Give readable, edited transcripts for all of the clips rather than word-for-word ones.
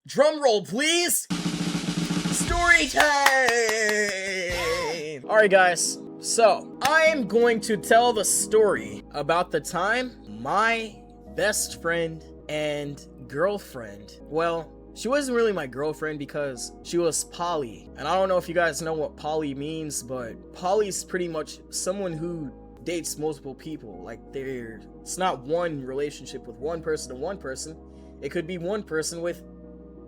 Drum roll, please. Story time. All right, guys. So I am going to tell the story about the time my best friend and girlfriend, well, she wasn't really my girlfriend because she was poly. And I don't know if you guys know what poly means, but poly is pretty much someone who dates multiple people. Like, it's not one relationship with one person to one person. It could be one person with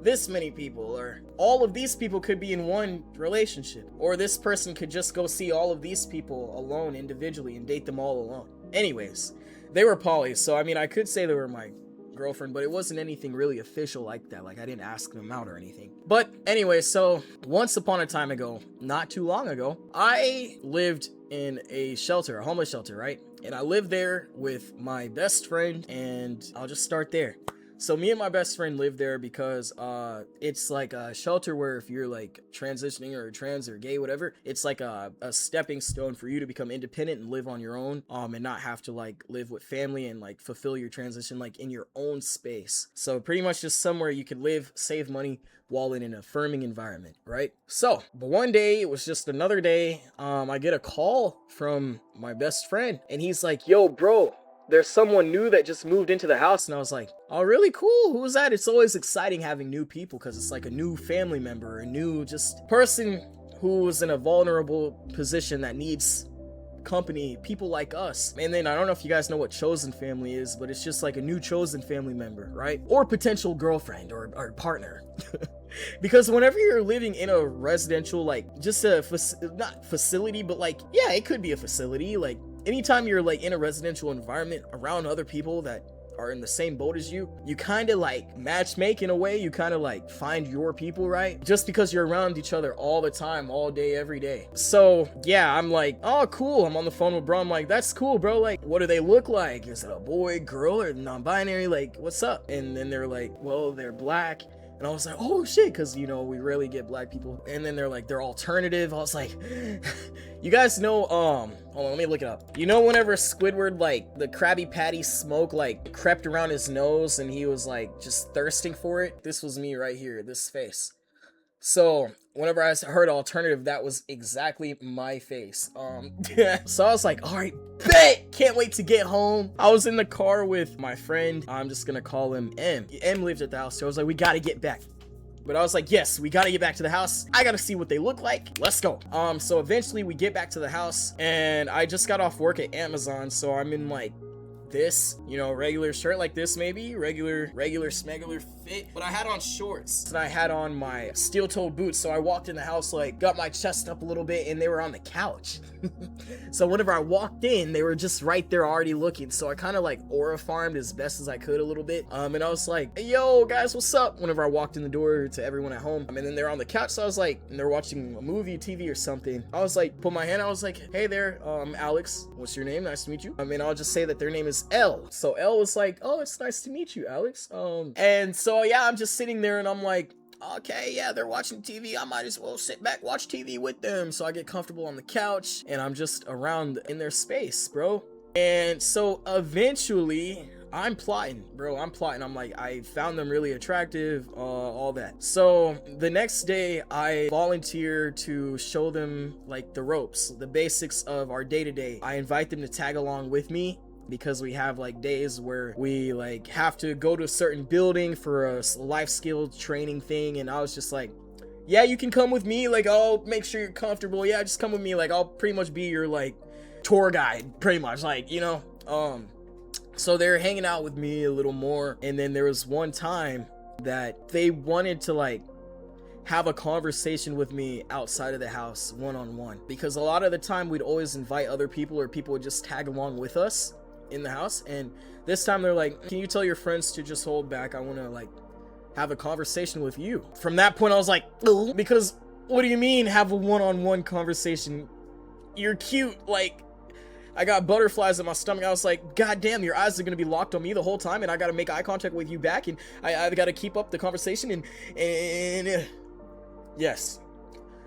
this many people, or all of these people could be in one relationship, or this person could just go see all of these people alone individually and date them all alone. Anyways, they were poly, so I mean, I could say they were my girlfriend, but it wasn't anything really official like that. Like, I didn't ask them out or anything. But anyway, so once upon a time ago, not too long ago, I lived in a shelter, a homeless shelter, right? And I lived there with my best friend, and I'll just start there. So me and my best friend lived there because it's like a shelter where if you're like transitioning or trans or gay, whatever, it's like a stepping stone for you to become independent and live on your own, and not have to like live with family and like fulfill your transition like in your own space. So pretty much just somewhere you could live, save money while in an affirming environment, right? So, but one day, it was just another day, I get a call from my best friend, and he's like, yo, bro, there's someone new that just moved into the house. And I was like, oh, really? Cool. Who's that? It's always exciting having new people because it's like a new family member, a new just person who's in a vulnerable position that needs company, people like us. And then I don't know if you guys know what chosen family is, but it's just like a new chosen family member, right? Or potential girlfriend or partner. Because whenever you're living in a residential, like just not facility, but like, yeah, it could be a facility. Like anytime you're like in a residential environment around other people that are in the same boat as you, you kind of like matchmake in a way. You kind of like find your people, right? Just because you're around each other all the time, all day, every day. So yeah, I'm like, oh, cool. I'm on the phone with bro. I'm like, that's cool, bro. Like, what do they look like? Is it a boy, girl, or non-binary? Like, what's up? And then they're like, well, they're black. And I was like, oh shit, because you know we rarely get black people. And then they're like, they're alternative. I was like, you guys know, hold on, let me look it up. You know, whenever Squidward, like the Krabby Patty smoke like crept around his nose and he was like just thirsting for it? This was me right here, this face. So whenever I heard alternative, that was exactly my face. So I was like, all right, bet, can't wait to get home. I was in the car with my friend. I'm just gonna call him M. M lived at the house, so I was like, we gotta get back. But I was like, yes, we gotta get back to the house. I gotta see what they look like. Let's go. So eventually we get back to the house, and I just got off work at Amazon, so I'm in like this, you know, regular shirt like this, maybe regular smegular fit, but I had on shorts and I had on my steel-toed boots. So I walked in the house, like got my chest up a little bit, and they were on the couch. So whenever I walked in, they were just right there already looking. So I kind of like aura farmed as best as I could a little bit, and I was like, hey, yo guys, what's up, whenever I walked in the door to everyone at home. And then they're on the couch, so I was like, and they're watching a movie, TV or something. I was like, put my hand, I was like, hey there, Alex, what's your name? Nice to meet you. I mean, I'll just say that their name is L. So L was like, oh, it's nice to meet you, Alex. And so yeah, I'm just sitting there and I'm like, okay, yeah, they're watching TV. I might as well sit back, watch TV with them. So I get comfortable on the couch and I'm just around in their space, bro. And so eventually I'm plotting, bro. I'm plotting. I'm like, I found them really attractive, all that. So the next day I volunteer to show them like the ropes, the basics of our day-to-day. I invite them to tag along with me, because we have like days where we like have to go to a certain building for a life skill training thing. And I was just like, yeah, you can come with me. Like, I'll make sure you're comfortable. Yeah, just come with me. Like, I'll pretty much be your like tour guide, pretty much, like, you know. So they're hanging out with me a little more. And then there was one time that they wanted to like have a conversation with me outside of the house, one-on-one, because a lot of the time we'd always invite other people, or people would just tag along with us in the house. And this time they're like, can you tell your friends to just hold back? I want to like have a conversation with you. From that point I was like, ugh, because what do you mean have a one-on-one conversation? You're cute. Like, I got butterflies in my stomach. I was like, god damn, your eyes are gonna be locked on me the whole time, and I gotta make eye contact with you back, and I gotta keep up the conversation. And yes.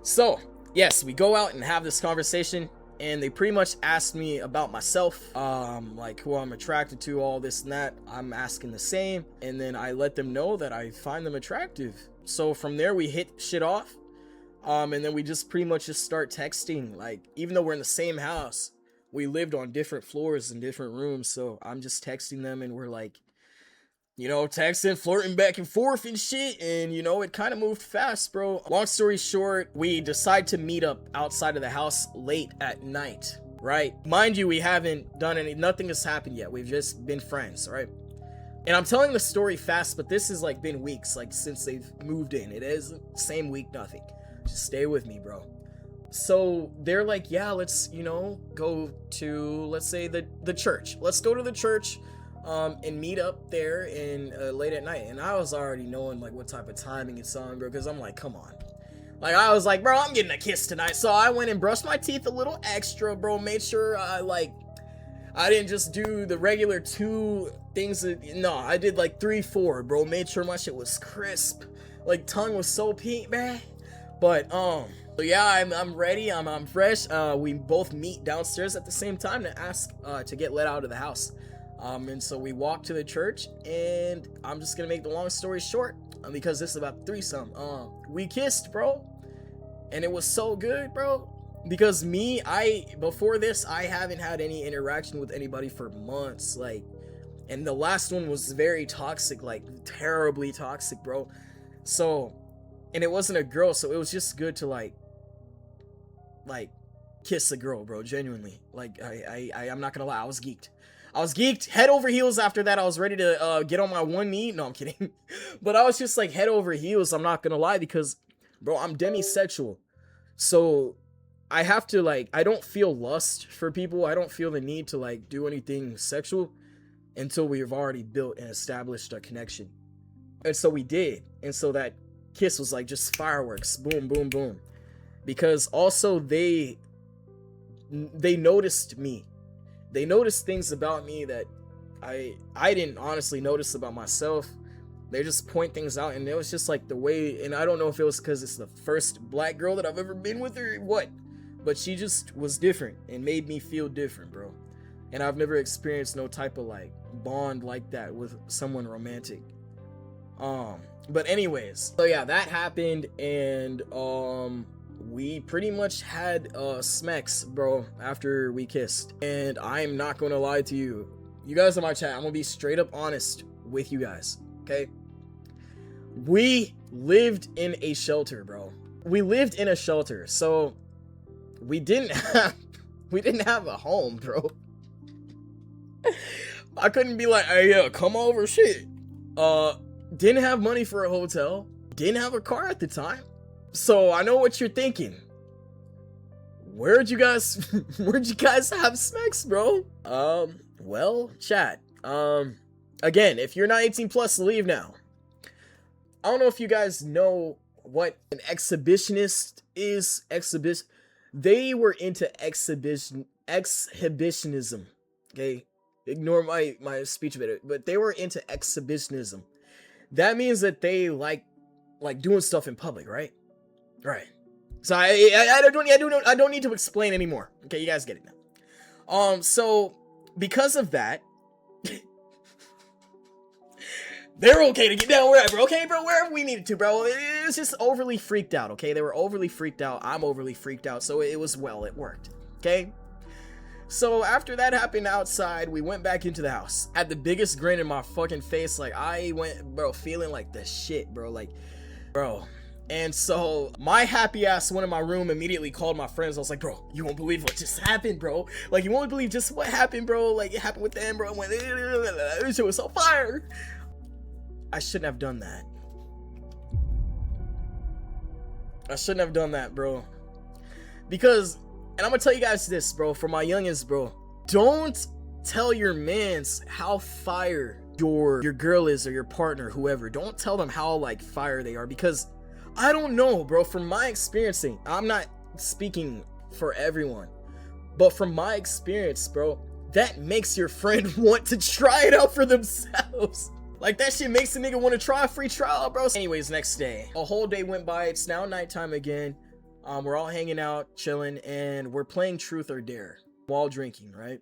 So yes, we go out and have this conversation. and they pretty much asked me about myself, like who I'm attracted to, all this and that. I'm asking the same, and then I let them know that I find them attractive. So from there we hit shit off, and then we just pretty much just start texting. Like, even though we're in the same house, we lived on different floors and different rooms, so I'm just texting them, and we're like, you know, texting, flirting back and forth and shit, and you know, it kind of moved fast, bro. Long story short, we decide to meet up outside of the house late at night, right? Mind you, we haven't done nothing has happened yet. We've just been friends, right? And I'm telling the story fast, but this has like been weeks, like since they've moved in. It is same week, nothing. Just stay with me, bro. So they're like, yeah, let's, you know, go to, let's say the church. Let's go to the church. And meet up there in late at night. And I was already knowing like what type of timing it's on, bro, because I'm like, come on. Like, I was like, bro, I'm getting a kiss tonight. So I went and brushed my teeth a little extra, bro. Made sure I didn't just do the regular 2 things. No, I did like 3, 4, bro. Made sure my shit was crisp. Like, tongue was so pink, man. But so yeah, I'm ready. I'm fresh. We both meet downstairs at the same time to ask to get let out of the house. And so we walked to the church, and I'm just gonna make the long story short, because this is about threesome. We kissed, bro, and it was so good, bro, because before this, I haven't had any interaction with anybody for months, like, and the last one was very toxic, like terribly toxic, bro. So, and it wasn't a girl, so it was just good to like kiss a girl, bro, genuinely. Like, I'm not gonna lie, I was geeked head over heels. After that, I was ready to get on my one knee. No, I'm kidding. But I was just like head over heels, I'm not gonna lie, because, bro, I'm demisexual. So I have to, like, I don't feel lust for people. I don't feel the need to, like, do anything sexual until we've already built and established a connection. And so we did. And so that kiss was like just fireworks. Boom, boom, boom. Because also they noticed me. They noticed things about me that I didn't honestly notice about myself. They just point things out, and it was just like the way, and I don't know if it was because it's the first black girl that I've ever been with or what, but she just was different and made me feel different, bro. And I've never experienced no type of like bond like that with someone romantic. But anyways, so yeah, that happened, and we pretty much had smacks, bro, after we kissed. And I'm not gonna lie to you, you guys in my chat, I'm gonna be straight up honest with you guys, okay? We lived in a shelter, bro. We lived in a shelter, so we didn't have a home, bro. I couldn't be like, hey, yeah, come over, shit. Didn't have money for a hotel, didn't have a car at the time. So I know what you're thinking. Where'd you guys have smacks, bro? Well, chat. Again, if you're not 18 plus, leave now. I don't know if you guys know what an exhibitionist is. They were into exhibitionism. Okay? Ignore my speech a bit, but they were into exhibitionism. That means that they like doing stuff in public, right? Right. So I don't need to explain anymore. Okay, you guys get it now. So because of that, they're okay to get down wherever. Okay, bro, wherever we needed to, bro. It was just overly freaked out. Okay, they were overly freaked out. I'm overly freaked out. So it worked. Okay. So after that happened outside, we went back into the house. I had the biggest grin in my fucking face. Like, I went, bro, feeling like the shit, bro. Like, bro. And so my happy ass went in my room, immediately called my friends. I was like, bro, you won't believe what just happened, bro. Like, you won't believe just what happened, bro. Like, it happened with them, bro. This shit was so fire. I shouldn't have done that. I shouldn't have done that, bro. Because, and I'm gonna tell you guys this, bro, for my youngins, bro. Don't tell your mans how fire your girl is, or your partner, whoever. Don't tell them how, like, fire they are, because I don't know, bro. From my experiencing, I'm not speaking for everyone, but from my experience, bro, that makes your friend want to try it out for themselves. Like, that shit makes the nigga want to try a free trial, bro. Anyways, next day, a whole day went by. It's now nighttime again. We're all hanging out, chilling, and we're playing Truth or Dare while drinking, right?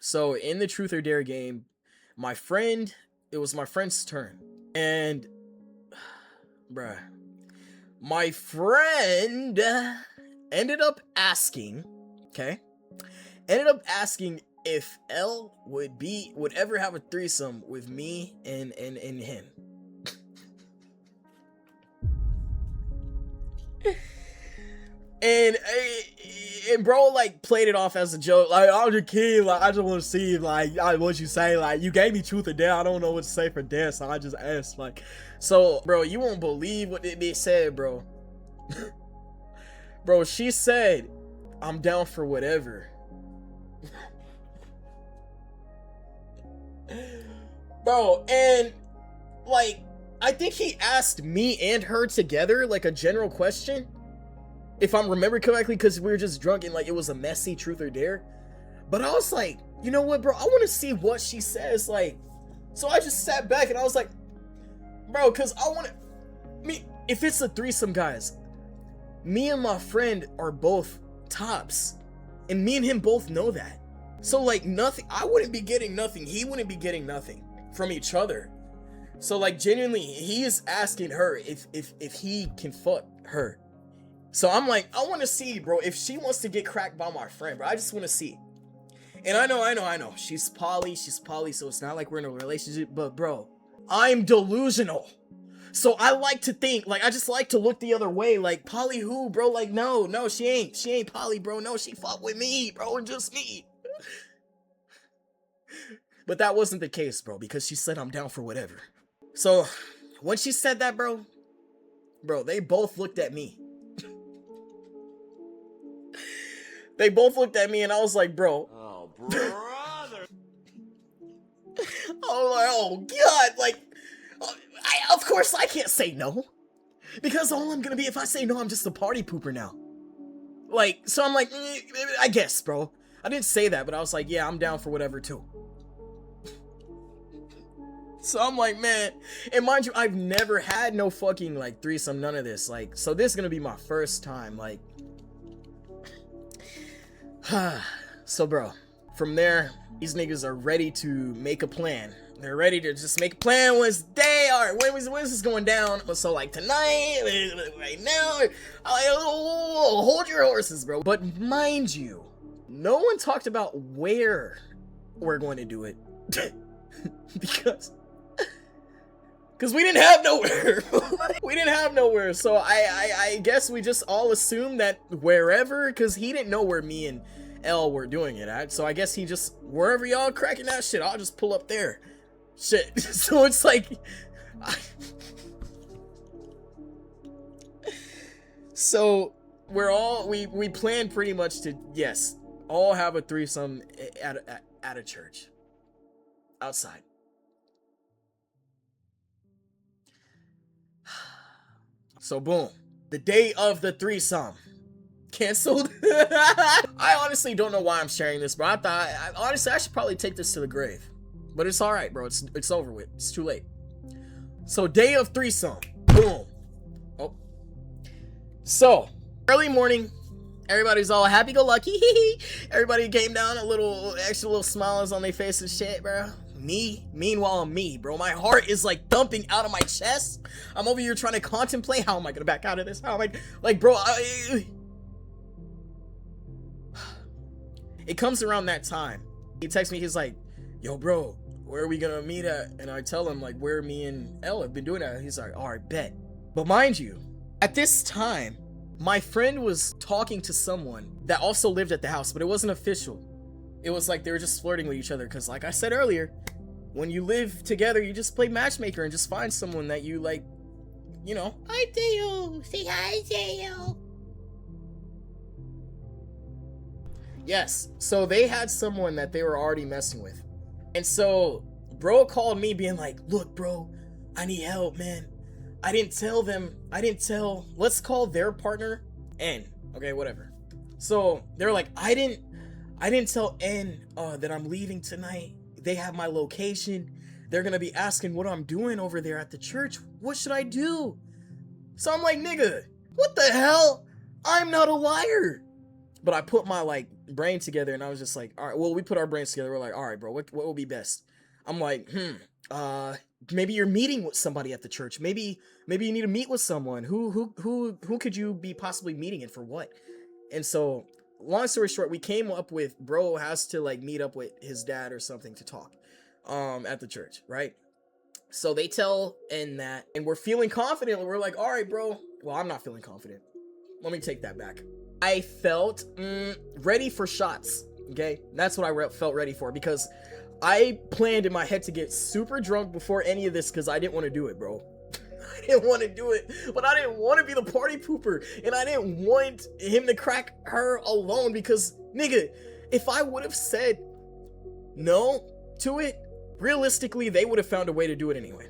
So in the Truth or Dare game, it was my friend's turn. And, bruh, my friend ended up asking if L would ever have a threesome with me and him. And bro like played it off as a joke, like, I'm just kidding, like I just want to see like what you say, like you gave me Truth or Dare, I don't know what to say for Dare, so I just asked. Like, so bro, you won't believe what they said, bro. Bro, she said, I'm down for whatever. Bro, and like I think he asked me and her together like a general question, if I'm remembering correctly, because we were just drunk and like it was a messy Truth or Dare. But I was like, you know what, bro, I want to see what she says. Like, so I just sat back and I was like, bro, because I want to, if it's a threesome, guys, me and my friend are both tops, and me and him both know that. So like nothing, I wouldn't be getting nothing, he wouldn't be getting nothing from each other. So like genuinely, he is asking her if he can fuck her. So I'm like, I want to see, bro, if she wants to get cracked by my friend, bro. I just want to see. And I know. She's poly, so it's not like we're in a relationship. But, bro, I'm delusional. So I like to think, like, I just like to look the other way. Like, poly who, bro? Like, no, she ain't poly, bro. No, she fuck with me, bro, and just me. But that wasn't the case, bro, because she said I'm down for whatever. So when she said that, bro, they both looked at me. They both looked at me and I was like, bro. Oh, brother. I was like, oh, God. Like, of course I can't say no. Because all I'm going to be, if I say no, I'm just a party pooper now. Like, so I'm like, I guess, bro. I didn't say that, but I was like, yeah, I'm down for whatever, too. So I'm like, man, and mind you, I've never had no fucking, like, threesome, none of this. Like, so this is going to be my first time, like. So bro, from there, these niggas are ready to make a plan. They're ready to just make a plan. When's this going down? So like tonight, right now, hold your horses, bro. But mind you, no one talked about where we're going to do it. because we didn't have nowhere. We didn't have nowhere. So I guess we just all assumed that wherever, because he didn't know where me and L were doing it at. So I guess he just, wherever y'all cracking that shit, I'll just pull up there. Shit. So it's like, so we planned pretty much to, yes, all have a threesome at a church. Outside. So boom, the day of the threesome, canceled. I honestly don't know why I'm sharing this, bro. I should probably take this to the grave, but it's all right, bro. It's over with. It's too late. So day of threesome, boom. Oh, so early morning, everybody's all happy-go-lucky. Everybody came down, a little extra little smiles on their face and shit, bro. Meanwhile, bro, my heart is like thumping out of my chest. I'm over here trying to contemplate, how am I gonna back out of this? How am I, like, bro, it comes around that time. He texts me, he's like, yo, bro, where are we gonna meet at? And I tell him, like, where me and Elle have been doing that. He's like, all right, bet. But mind you, at this time, my friend was talking to someone that also lived at the house, but it wasn't official. It was like they were just flirting with each other, because like I said earlier, when you live together, you just play matchmaker and just find someone that you like, you know. Hi, Theo. Say hi, Theo. Yes, so they had someone that they were already messing with. And so, bro called me being like, look, bro, I need help, man. I didn't tell, let's call their partner N. Okay, whatever. So, they're like, I didn't tell N that I'm leaving tonight. They have my location. They're gonna be asking what I'm doing over there at the church. What should I do? So I'm like, nigga, what the hell? I'm not a liar. But I put my like brain together and I was just like, all right, well, we put our brains together. We're like, all right, bro, what will be best? I'm like, maybe you're meeting with somebody at the church. Maybe you need to meet with someone. Who could you be possibly meeting and for what? And so, long story short, we came up with bro has to like meet up with his dad or something to talk at the church, right? So they tell and that, and we're feeling confident. We're like, all right, bro. Well, I'm not feeling confident. Let me take that back. I felt ready for shots. Okay, that's what I felt ready for, because I planned in my head to get super drunk before any of this because I didn't want to do it, bro. I didn't want to do it, but I didn't want to be the party pooper, and I didn't want him to crack her alone because, nigga, if I would have said no to it, realistically, they would have found a way to do it anyway.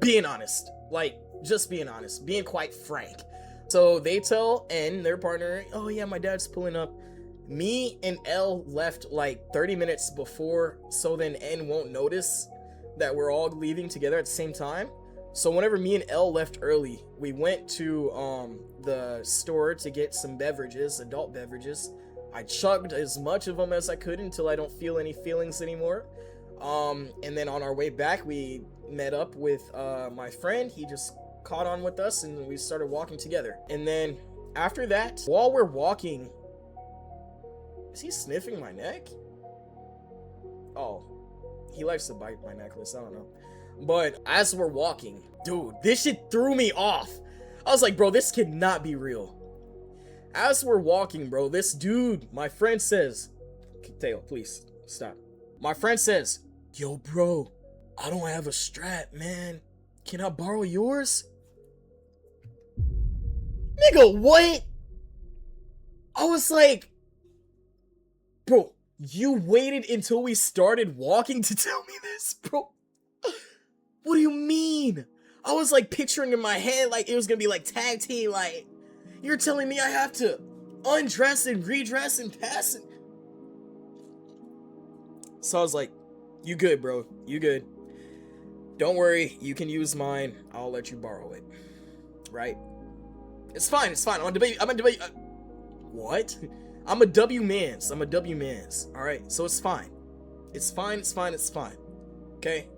Being honest, like, just being honest, being quite frank. So they tell N, their partner, oh yeah, my dad's pulling up. Me and L left like 30 minutes before, so then N won't notice that we're all leaving together at the same time. So whenever me and L left early, we went to the store to get some beverages, adult beverages. I chugged as much of them as I could until I don't feel any feelings anymore. And then on our way back, we met up with my friend. He just caught on with us and we started walking together. And then after that, while we're walking, is he sniffing my neck? Oh, he likes to bite my necklace, I don't know. But as we're walking, dude, this shit threw me off. I was like, bro, this cannot be real. As we're walking, bro, this dude, my friend says, Tail, please stop. My friend says, yo, bro, I don't have a strap, man. Can I borrow yours? Nigga, what? I was like, bro, you waited until we started walking to tell me this, bro? What do you mean? I was like picturing in my head like it was gonna be like tag team, like, you're telling me I have to undress and redress and pass it. So I was like, you good, bro, you good. Don't worry, you can use mine. I'll let you borrow it, right? It's fine, it's fine. I'm a debate. What? I'm a W mans. All right, so it's fine. It's fine. Okay?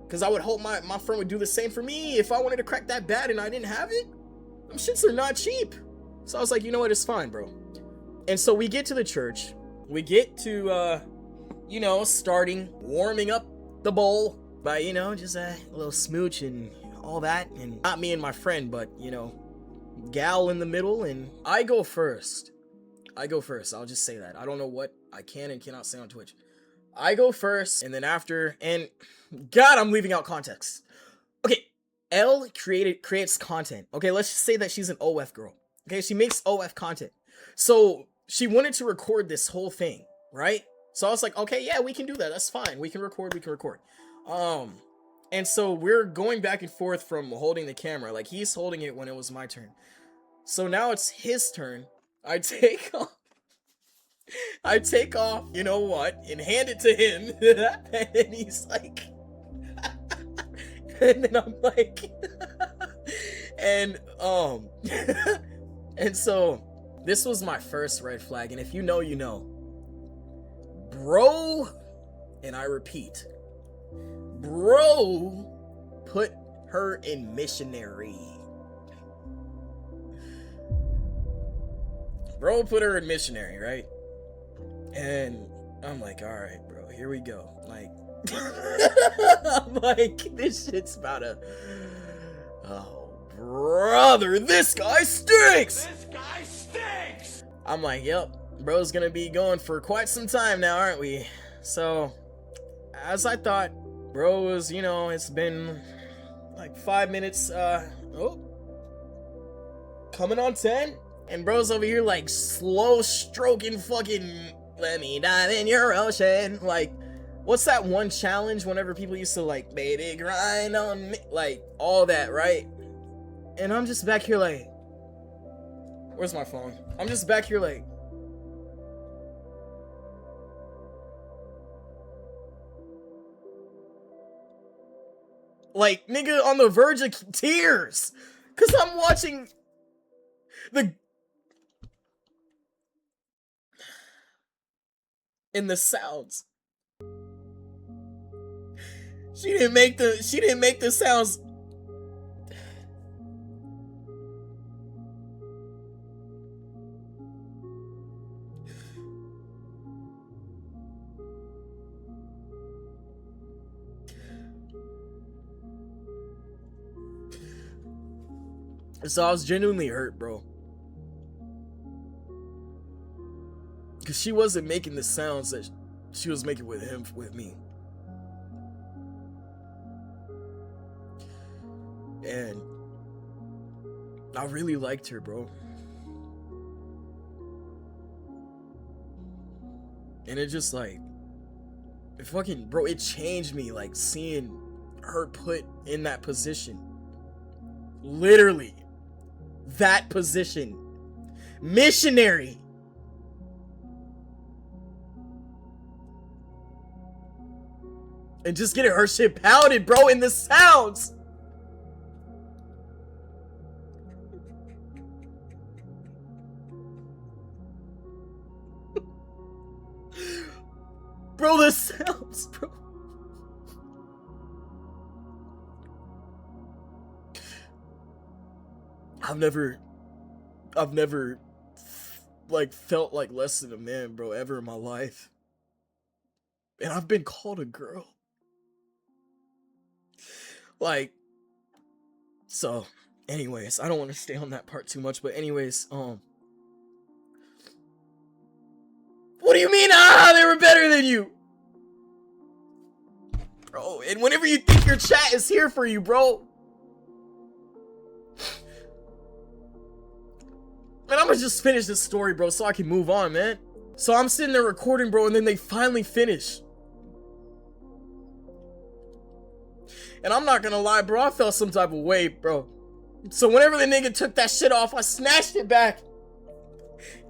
Because I would hope my friend would do the same for me if I wanted to crack that bad and I didn't have it. Them shits are not cheap. So I was like, you know what? It's fine, bro. And so we get to the church. We get to, starting warming up the bowl by, just a little smooch and all that. And not me and my friend, but, gal in the middle. And I go first. I'll just say that. I don't know what I can and cannot say on Twitch. I go first, and then after, and God, I'm leaving out context. Okay, L creates content. Okay, let's just say that she's an OF girl. Okay, she makes OF content. So she wanted to record this whole thing, right? So I was like, okay, yeah, we can do that. That's fine. We can record. And so we're going back and forth from holding the camera. Like, he's holding it when it was my turn. So now it's his turn. I take off, you know what, and hand it to him. And he's like, and then I'm like, and so this was my first red flag. And if you know, you know, bro, and I repeat, bro put her in missionary. Bro put her in missionary, right? And I'm like, all right, bro, here we go. Like, I'm like, this shit's about to, oh, brother, this guy stinks! I'm like, yep, bro's gonna be going for quite some time now, aren't we? So, as I thought, bro was, it's been like 5 minutes, coming on 10. And bro's over here like slow stroking fucking let me dive in your ocean. Like, what's that one challenge whenever people used to like, baby grind on me, like all that, right? And I'm just back here like, where's my phone? I'm just back here like nigga on the verge of tears, cause I'm watching The in the sounds. She didn't make the sounds. So I was genuinely hurt, bro. Cause she wasn't making the sounds that she was making with me. And I really liked her, bro. And it just like, it fucking, bro, it changed me, like seeing her put in that position. Literally, that position. Missionary. And just getting her shit pounded, bro, in the sounds. Bro, the sounds, bro. I've never like felt like less than a man, bro, ever in my life. And I've been called a girl. Like, so anyways, I don't want to stay on that part too much, but anyways, what do you mean, they were better than you? Bro, and whenever you think your chat is here for you, bro. Man, I'm gonna just finish this story, bro, so I can move on, man. So I'm sitting there recording, bro, and then they finally finish. And I'm not gonna lie, bro, I felt some type of way, bro. So whenever the nigga took that shit off, I snatched it back.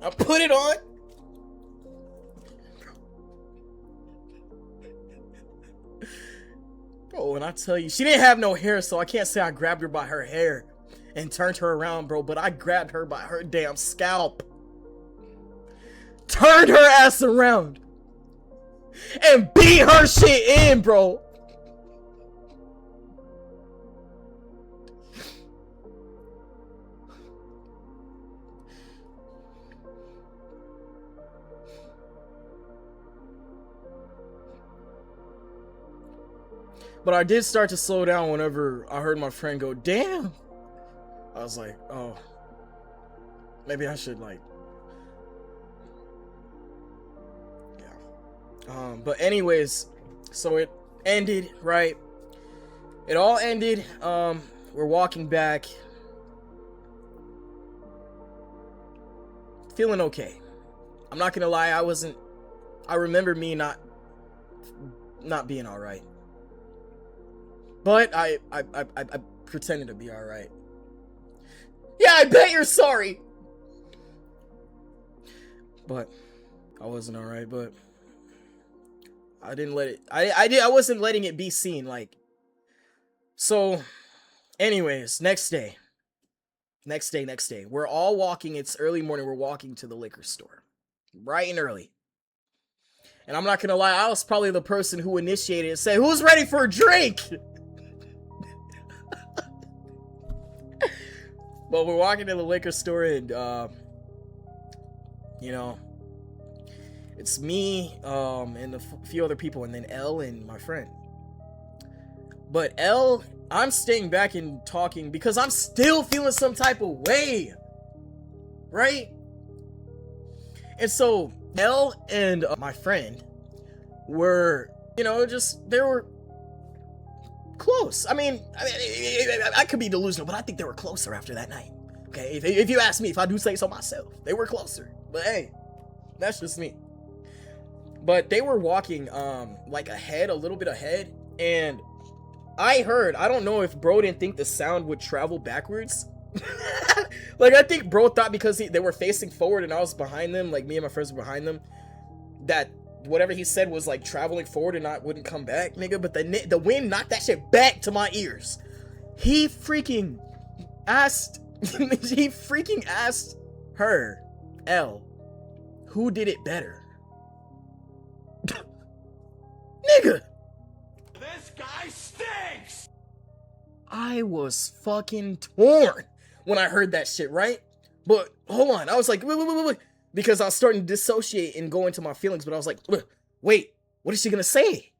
I put it on. Bro, and I tell you, she didn't have no hair, so I can't say I grabbed her by her hair and turned her around, bro, but I grabbed her by her damn scalp. Turned her ass around. And beat her shit in, bro. But I did start to slow down whenever I heard my friend go, damn. I was like, oh, maybe I should like, yeah. But anyways, so it ended, right? It all ended. We're walking back. Feeling okay. I'm not gonna lie, I remember me not being alright. But I pretended to be alright. Yeah, I bet you're sorry. But I wasn't alright, but I didn't let it, I wasn't letting it be seen, like. So anyways, next day. We're all walking, it's early morning, we're walking to the liquor store. Bright and early. And I'm not gonna lie, I was probably the person who initiated it, say, who's ready for a drink? But we're walking to the liquor store and, you know, it's me, and a few other people, and then L and my friend. But L, I'm staying back and talking because I'm still feeling some type of way, right? And so L and my friend were, you know, they were close. I mean, I could be delusional, but I think they were closer after that night. Okay, if you ask me, if I do say so myself, they were closer. But hey, that's just me. But they were walking like ahead, a little bit ahead, and I don't know if bro didn't think the sound would travel backwards. Like, I think bro thought because they were facing forward and I was behind them, like me and my friends were behind them, that whatever he said was like traveling forward and wouldn't come back, nigga. But the wind knocked that shit back to my ears. He freaking asked He freaking asked her, L, who did it better? Nigga! This guy stinks! I was fucking torn when I heard that shit, right? But hold on, I was like, wait. Because I was starting to dissociate and go into my feelings, but I was like, wait, what is she gonna say?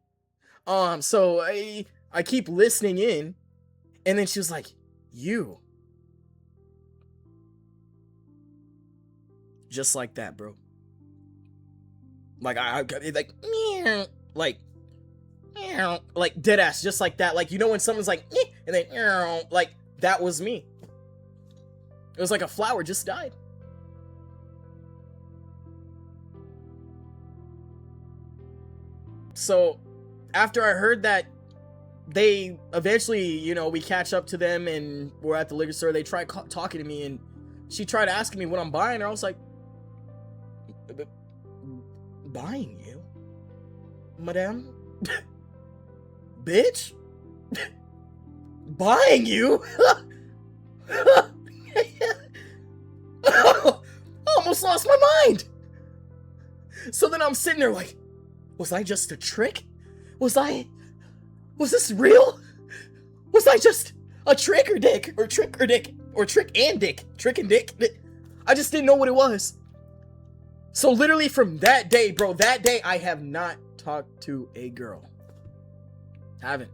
So I keep listening in, and then she was like, you. Just like that, bro. Like, like dead ass, just like that. Like, you know when someone's like, and then, like, that was me. It was like a flower just died. So, after I heard that, they eventually, you know, we catch up to them and we're at the liquor store. They tried talking to me and she tried asking me what I'm buying. And I was like, buying you? Madame? Bitch? Buying you? I almost lost my mind. So then I'm sitting there like, was I just a trick? Was this real? Was I just a trick or dick? Or trick or dick? Or trick and dick? Trick and dick? I just didn't know what it was. So literally from that day, bro, that day I have not talked to a girl. Haven't.